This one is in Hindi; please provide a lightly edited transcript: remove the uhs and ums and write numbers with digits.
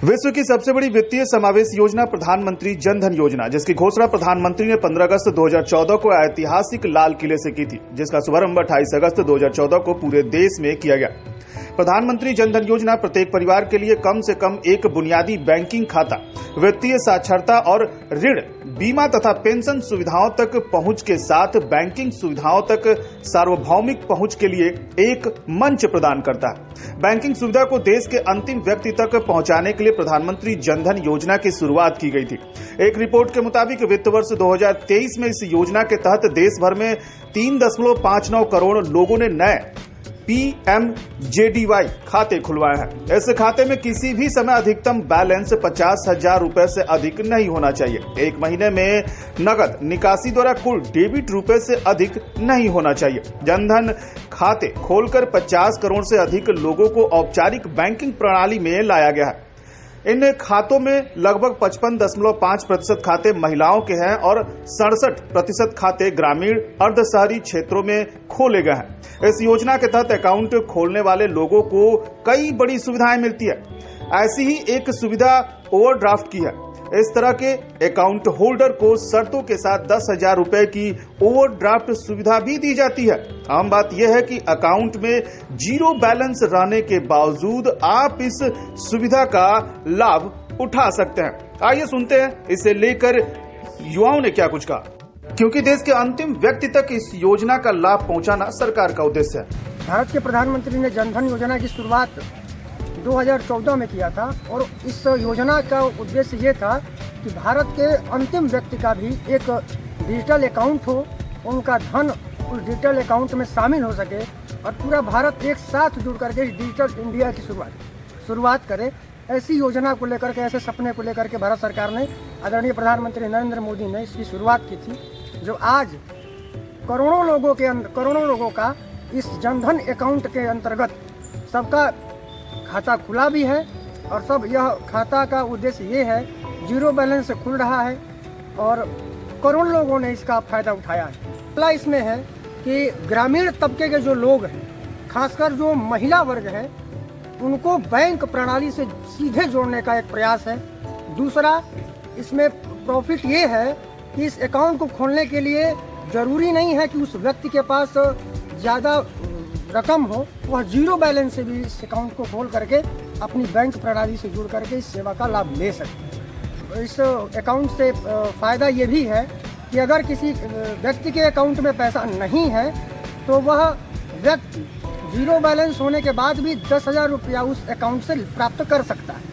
विश्व की सबसे बड़ी वित्तीय समावेश योजना प्रधानमंत्री जन धन योजना, जिसकी घोषणा प्रधानमंत्री ने 15 अगस्त 2014 को ऐतिहासिक लाल किले से की थी, जिसका शुभारंभ 28 अगस्त 2014 को पूरे देश में किया गया। प्रधानमंत्री जन धन योजना प्रत्येक परिवार के लिए कम से कम एक बुनियादी बैंकिंग खाता, वित्तीय साक्षरता और ऋण, बीमा तथा पेंशन सुविधाओं तक पहुंच के साथ बैंकिंग सुविधाओं तक सार्वभौमिक पहुंच के लिए एक मंच प्रदान करता है। बैंकिंग सुविधा को देश के अंतिम व्यक्ति तक पहुंचाने के लिए प्रधानमंत्री जन धन योजना की शुरुआत की गई थी। एक रिपोर्ट के मुताबिक वित्त वर्ष 2023 में इस योजना के तहत देश भर में 3.59 करोड़ लोगों ने नए PMJDY खाते खुलवाए हैं। इस खाते में किसी भी समय अधिकतम बैलेंस 50,000 रुपए से अधिक नहीं होना चाहिए। एक महीने में नकद निकासी द्वारा कुल डेबिट रुपए से अधिक नहीं होना चाहिए। जनधन खाते खोलकर 50 करोड़ से अधिक लोगों को औपचारिक बैंकिंग प्रणाली में लाया गया है। इन खातों में लगभग 55.5% खाते महिलाओं के हैं और 67% खाते ग्रामीण अर्ध शहरी क्षेत्रों में खोले गए हैं। इस योजना के तहत अकाउंट खोलने वाले लोगों को कई बड़ी सुविधाएं मिलती है। ऐसी ही एक सुविधा ओवरड्राफ्ट की है। इस तरह के अकाउंट होल्डर को शर्तों के साथ 10,000 रुपए की ओवरड्राफ्ट सुविधा भी दी जाती है। आम बात यह है कि अकाउंट में जीरो बैलेंस रहने के बावजूद आप इस सुविधा का लाभ उठा सकते हैं। आइए सुनते हैं इसे लेकर युवाओं ने क्या कुछ कहा, क्योंकि देश के अंतिम व्यक्ति तक इस योजना का लाभ पहुंचाना सरकार का उद्देश्य है। भारत के प्रधानमंत्री ने जनधन योजना की शुरुआत 2014 में किया था और इस योजना का उद्देश्य ये था कि भारत के अंतिम व्यक्ति का भी एक डिजिटल अकाउंट हो, उनका धन उस डिजिटल अकाउंट में शामिल हो सके और पूरा भारत एक साथ जुड़ करके इस डिजिटल इंडिया की शुरुआत करे। ऐसी योजना को लेकर के, ऐसे सपने को लेकर के भारत सरकार ने, आदरणीय प्रधानमंत्री नरेंद्र मोदी ने इसकी शुरुआत की थी, जो आज करोड़ों लोगों का इस जनधन अकाउंट के अंतर्गत सबका खाता खुला भी है और सब यह खाता का उद्देश्य ये है, जीरो बैलेंस से खुल रहा है और करोड़ लोगों ने इसका फायदा उठाया है। पहला इसमें है कि ग्रामीण तबके के जो लोग हैं, खासकर जो महिला वर्ग है, उनको बैंक प्रणाली से सीधे जोड़ने का एक प्रयास है। दूसरा, इसमें प्रॉफिट ये है कि इस अकाउंट को खोलने के लिए जरूरी नहीं है कि उस व्यक्ति के पास ज़्यादा रकम हो, वह जीरो बैलेंस से भी इस अकाउंट को खोल करके अपनी बैंक प्रणाली से जुड़ करके इस सेवा का लाभ ले सकते हैं। इस अकाउंट से फ़ायदा ये भी है कि अगर किसी व्यक्ति के अकाउंट में पैसा नहीं है तो वह व्यक्ति जीरो बैलेंस होने के बाद भी 10,000 रुपया उस अकाउंट से प्राप्त कर सकता है।